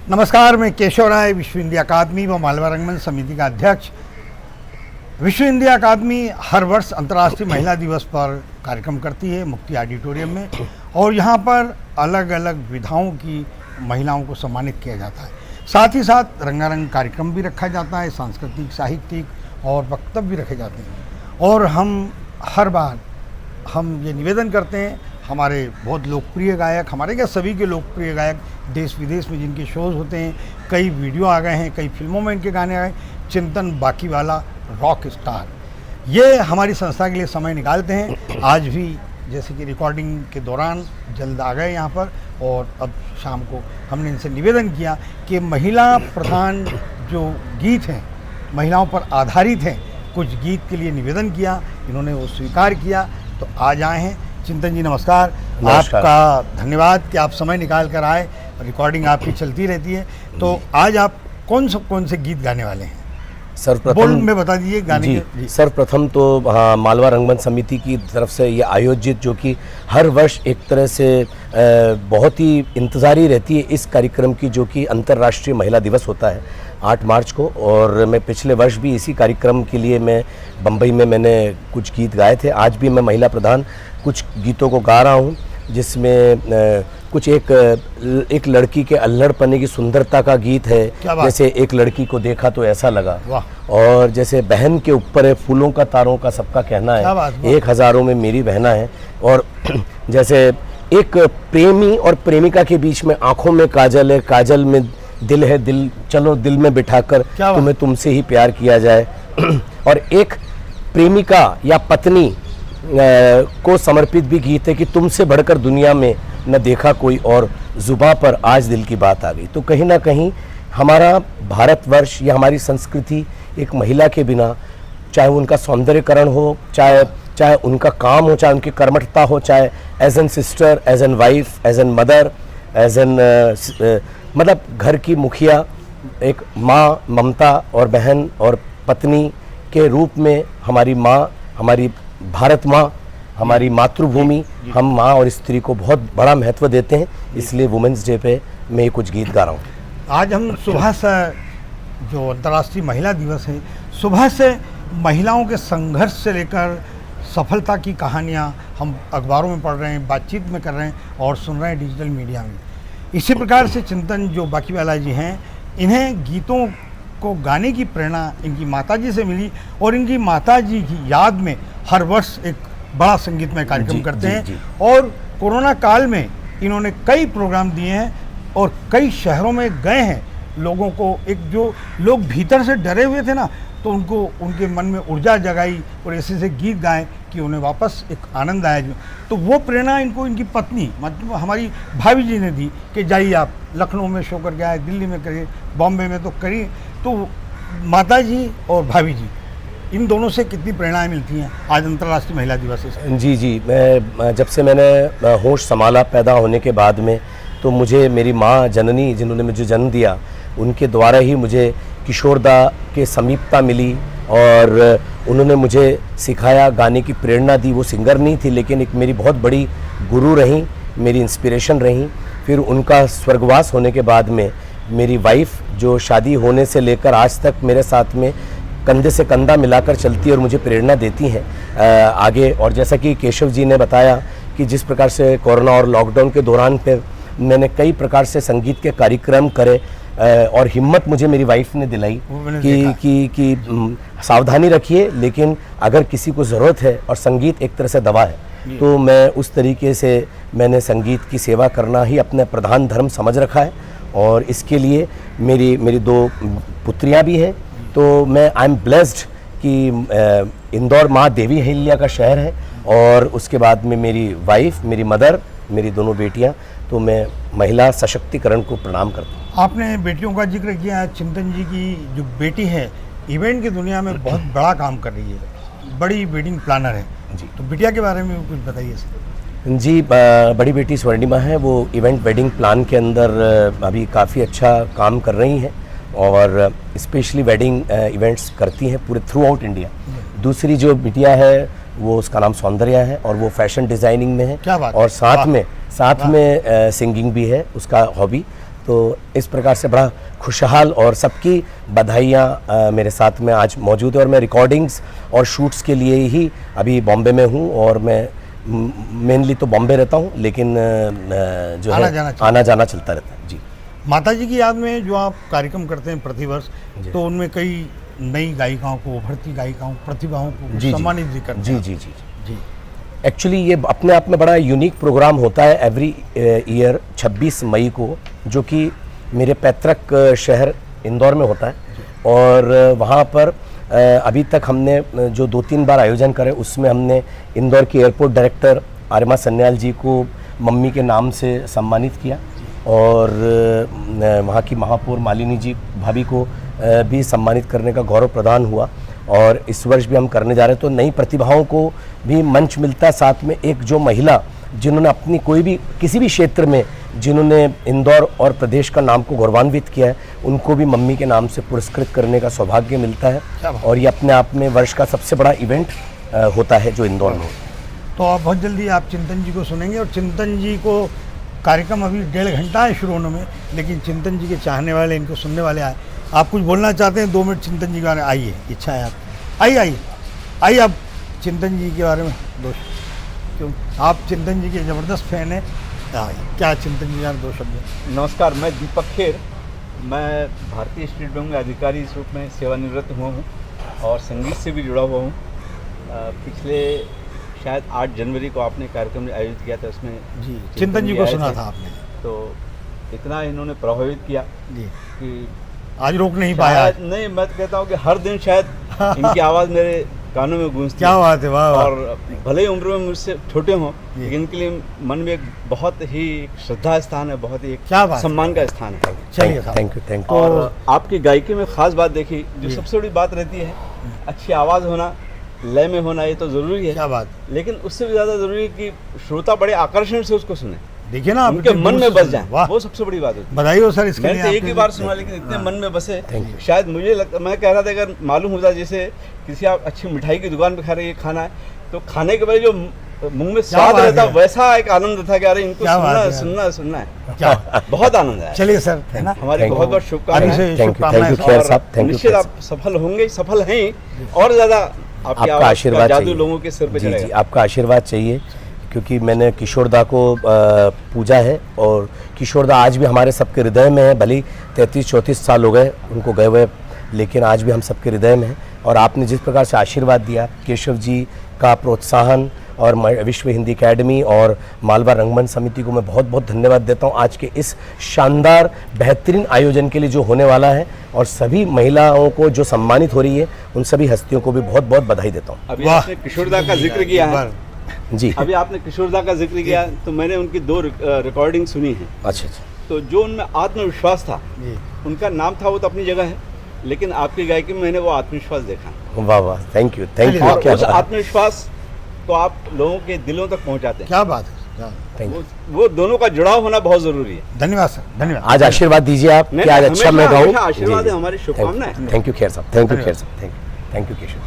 नमस्कार, मैं केशव राय, विश्व हिंदी अकादमी व मालवा रंगमंच समिति का अध्यक्ष। विश्व हिंदी अकादमी हर वर्ष अंतर्राष्ट्रीय महिला दिवस पर कार्यक्रम करती है मुक्ति ऑडिटोरियम में, और यहाँ पर अलग अलग विधाओं की महिलाओं को सम्मानित किया जाता है। साथ ही साथ रंगारंग कार्यक्रम भी रखा जाता है, सांस्कृतिक, साहित्यिक और वक्तव्य भी रखे जाते हैं। और हम हर बार ये निवेदन करते हैं, हमारे बहुत लोकप्रिय गायक, हमारे क्या सभी के लोकप्रिय गायक देश विदेश में जिनके शोज़ होते हैं, कई वीडियो आ गए हैं, कई फिल्मों में इनके गाने आ गए, चिंतन बाकीवाला रॉक स्टार, ये हमारी संस्था के लिए समय निकालते हैं। आज भी जैसे कि रिकॉर्डिंग के दौरान जल्द आ गए यहाँ पर, और अब शाम को हमने इनसे निवेदन किया कि महिला प्रधान जो गीत हैं, महिलाओं पर आधारित हैं, कुछ गीत के लिए निवेदन किया, इन्होंने वो स्वीकार किया, तो आज आए हैं। चिंतन जी नमस्कार। आपका धन्यवाद कि आप समय निकाल कर आए, रिकॉर्डिंग आपकी चलती रहती है। तो आज आप कौन से गीत गाने वाले हैं? सर्वप्रथम में बता दीजिए गाने के। सर्वप्रथम तो मालवा रंगमंच समिति की तरफ से ये आयोजित, जो कि हर वर्ष एक तरह से बहुत ही इंतज़ारी रहती है इस कार्यक्रम की, जो कि अंतर्राष्ट्रीय महिला दिवस होता है 8 मार्च को। और मैं पिछले वर्ष भी इसी कार्यक्रम के लिए मैं बम्बई में मैंने कुछ गीत गाए थे। आज भी मैं महिला प्रधान कुछ गीतों को गा रहा हूँ, जिसमें कुछ एक लड़की के अल्हड़पने की सुंदरता का गीत है, जैसे एक लड़की को देखा तो ऐसा लगा, और जैसे बहन के ऊपर है फूलों का तारों का सबका कहना है, एक हज़ारों में मेरी बहना है, और जैसे एक प्रेमी और प्रेमिका के बीच में आंखों में काजल है, काजल में दिल है, दिल चलो दिल में बिठाकर तुम्हें तुमसे ही प्यार किया जाए, और एक प्रेमिका या पत्नी को समर्पित भी गीत है कि तुमसे बढ़कर दुनिया में न देखा कोई और, जुबां पर आज दिल की बात आ गई। तो कहीं ना कहीं हमारा भारतवर्ष या हमारी संस्कृति एक महिला के बिना, चाहे उनका सौंदर्यकरण हो, चाहे उनका काम हो, चाहे उनकी कर्मठता हो, चाहे as an sister, as an wife, as an mother, as an मतलब घर की मुखिया, एक माँ, ममता और बहन और पत्नी के रूप में हमारी माँ, हमारी भारत माँ, हमारी मातृभूमि, हम माँ और स्त्री को बहुत बड़ा महत्व देते हैं। इसलिए वुमेंस डे पे मैं कुछ गीत गा रहा हूँ। आज हम सुबह से, जो अंतर्राष्ट्रीय महिला दिवस है, सुबह से महिलाओं के संघर्ष से लेकर सफलता की कहानियाँ हम अखबारों में पढ़ रहे हैं, बातचीत में कर रहे हैं और सुन रहे हैं डिजिटल मीडिया में। इसी प्रकार से चिंतन जो बाकीवाला जी हैं, इन्हें गीतों को गाने की प्रेरणा इनकी माताजी से मिली, और इनकी माताजी की याद में हर वर्ष एक बड़ा संगीतमय कार्यक्रम करते हैं। और कोरोना काल में इन्होंने कई प्रोग्राम दिए हैं और कई शहरों में गए हैं, लोगों को, एक जो लोग भीतर से डरे हुए थे ना, तो उनको उनके मन में ऊर्जा जगाई और ऐसे गीत गाएं कि उन्हें वापस एक आनंद आया। तो वो प्रेरणा इनको इनकी पत्नी, मतलब हमारी भाभी जी ने दी कि जाइए आप लखनऊ में शो करके आए, दिल्ली में करिए, बॉम्बे में तो करिए। तो माता जी और भाभी जी, इन दोनों से कितनी प्रेरणाएं मिलती हैं आज अंतर्राष्ट्रीय महिला दिवस है? जी, मैं जब से मैंने होश संभाला पैदा होने के बाद में, तो मुझे मेरी माँ जननी, जिन्होंने मुझे जन्म दिया, उनके द्वारा ही मुझे किशोरदा के समीपता मिली, और उन्होंने मुझे सिखाया, गाने की प्रेरणा दी। वो सिंगर नहीं थी, लेकिन एक मेरी बहुत बड़ी गुरु रहीं, मेरी इंस्पिरेशन रहीं। फिर उनका स्वर्गवास होने के बाद में मेरी वाइफ, जो शादी होने से लेकर आज तक मेरे साथ में कंधे से कंधा मिलाकर चलती है और मुझे प्रेरणा देती हैं आगे। और जैसा कि केशव जी ने बताया कि जिस प्रकार से कोरोना और लॉकडाउन के दौरान पे मैंने कई प्रकार से संगीत के कार्यक्रम करे, और हिम्मत मुझे मेरी वाइफ ने दिलाई कि सावधानी रखिए, लेकिन अगर किसी को ज़रूरत है, और संगीत एक तरह से दवा है, तो मैं उस तरीके से मैंने संगीत की सेवा करना ही अपना प्रधान धर्म समझ रखा है। और इसके लिए मेरी 2 पुत्रियां भी हैं। तो मैं आई एम ब्लेस्ड कि इंदौर माँ देवी अहिल्या का शहर है, और उसके बाद में मेरी वाइफ, मेरी मदर, मेरी दोनों बेटियां। तो मैं महिला सशक्तिकरण को प्रणाम करता हूँ। आपने बेटियों का जिक्र किया। चिंतन जी की जो बेटी है, इवेंट की दुनिया में बहुत बड़ा काम कर रही है, बड़ी वेडिंग प्लानर है जी। तो बिटिया के बारे में कुछ बताइए सर। जी, बड़ी बेटी स्वर्णिमा है, वो इवेंट वेडिंग प्लान के अंदर अभी काफ़ी अच्छा काम कर रही हैं, और स्पेशली वेडिंग इवेंट्स करती हैं पूरे थ्रू आउट इंडिया। दूसरी जो बिटिया है, वो उसका नाम सौंदर्या है, और वो फैशन डिज़ाइनिंग में है, और साथ में सिंगिंग भी है उसका हॉबी। तो इस प्रकार से बड़ा खुशहाल और सबकी बधाइयाँ मेरे साथ में आज मौजूद है। और मैं रिकॉर्डिंग्स और शूट्स के लिए ही अभी बॉम्बे में हूँ, और मैं मेनली तो बॉम्बे रहता हूँ, लेकिन जो है आना जाना चलता रहता है। जी, माता जी की याद में जो आप कार्यक्रम करते हैं प्रतिवर्ष, तो उनमें कई नई गायिकाओं को, उभरती गायिकाओं, प्रतिभाओं को सम्मानित भी करते हैं। जी जी जी जी। एक्चुअली ये अपने आप में बड़ा यूनिक प्रोग्राम होता है एवरी ईयर 26 मई को, जो कि मेरे पैतृक शहर इंदौर में होता है। और वहाँ पर अभी तक हमने जो 2-3 बार आयोजन करे, उसमें हमने इंदौर के एयरपोर्ट डायरेक्टर आर्यमा सन्याल जी को मम्मी के नाम से सम्मानित किया, और वहाँ की महापौर मालिनी जी भाभी को भी सम्मानित करने का गौरव प्रदान हुआ। और इस वर्ष भी हम करने जा रहे हैं, तो नई प्रतिभाओं को भी मंच मिलता है। साथ में एक जो महिला जिन्होंने अपनी कोई भी किसी भी क्षेत्र में जिन्होंने इंदौर और प्रदेश का नाम को गौरवान्वित किया है, उनको भी मम्मी के नाम से पुरस्कृत करने का सौभाग्य मिलता है। और ये अपने आप में वर्ष का सबसे बड़ा इवेंट होता है जो इंदौर में। तो आप बहुत जल्दी आप चिंतन जी को सुनेंगे, और चिंतन जी को कार्यक्रम अभी 1.5 घंटा है शुरू होने में, लेकिन चिंतन जी के चाहने वाले, इनको सुनने वाले आए। आप कुछ बोलना चाहते हैं 2 मिनट चिंतन जी के बारे में? आइए, इच्छा है आप आइए आप चिंतन जी के बारे में क्यों, आप चिंतन जी के ज़बरदस्त फैन हैं, क्या चिंतन जी यार 2 शब्द? नमस्कार, मैं दीपक खेर, मैं भारतीय स्टेट बैंक में अधिकारी इस रूप में सेवानिवृत्त हुआ हूँ और संगीत से भी जुड़ा हुआ हूँ। पिछले शायद 8 जनवरी को आपने कार्यक्रम आयोजित किया था, उसमें जी चिंतन जी को सुना था आपने, तो इतना इन्होंने प्रभावित किया जी कि आज रोक नहीं पाया। नहीं, मैं तो कहता हूँ कि हर दिन शायद इनकी आवाज़ मेरे कानों में गूंजती। क्या बात है, वाह वाह। और भले ही उम्र में मुझसे छोटे हों, लेकिन इनके लिए मन में एक बहुत ही श्रद्धा स्थान है, बहुत ही एक सम्मान का स्थान है। चलिए, थैंक यू। और आपकी गायकी में खास बात देखी, जो सबसे बड़ी बात रहती है, अच्छी आवाज़ होना, लय में होना, ये तो ज़रूरी है। क्या बात। लेकिन उससे भी ज़्यादा ज़रूरी है कि श्रोता बड़े आकर्षण से उसको सुने, देखिए ना, उनके मन में बस जाए, वो सबसे बड़ी बात है। बधाई हो सर इसके लिए। मैंने एक ही बार सुना, लेकिन इतने मन में बसे, शायद मुझे मैं कह रहा था अगर मालूम होता जैसे किसी आप अच्छी मिठाई की दुकान पे खा रहे हैं खाना है, तो खाने के बाद जो मुंह में स्वाद रहता, वैसा एक आनंद था कि अरे इनको सुनना है। बहुत आनंद है। चलिए सर, है ना, हमारी बहुत बहुत शुभकामनाएं। निश्चित आप सफल होंगे, सफल हैं, और ज़्यादा आपका आशीर्वाद जादू लोगों के सिर पे चढ़ेगा। जी, आपका आशीर्वाद चाहिए, क्योंकि मैंने किशोरदा को पूजा है, और किशोरदा आज भी हमारे सबके हृदय में है। भले 33-34 साल हो गए उनको गए हुए, लेकिन आज भी हम सबके हृदय में है। और आपने जिस प्रकार से आशीर्वाद दिया, केशव जी का प्रोत्साहन, और विश्व हिंदी अकेडमी और मालवा रंगमंच समिति को मैं बहुत बहुत धन्यवाद देता हूं आज के इस शानदार बेहतरीन आयोजन के लिए जो होने वाला है। और सभी महिलाओं को जो सम्मानित हो रही है, उन सभी हस्तियों को भी बहुत बहुत बधाई देता हूँ। अभी आपने किशोरदा का जिक्र किया है जी, अभी आपने किशोरदा का जिक्र किया, तो मैंने उनकी 2 रिकॉर्डिंग सुनी है। अच्छा, तो जो उनमें आत्मविश्वास था, उनका नाम था, वो तो अपनी जगह है, लेकिन आपकी गायकी में मैंने वो आत्मविश्वास देखा। वाह वाह, थैंक यू। उस आत्मविश्वास को आप लोगों के दिलों तक पहुंचाते हैं। क्या बात है, वो दोनों का जुड़ाव होना बहुत जरूरी है। धन्यवाद सर, धन्यवाद। आज आशीर्वाद दीजिए आप कि आज अच्छा मैं गाऊं। आशीर्वाद है, हमारी शुभकामनाएं। थैंक यू खेर साहब, थैंक यू खेर साहब, थैंक यू केशव।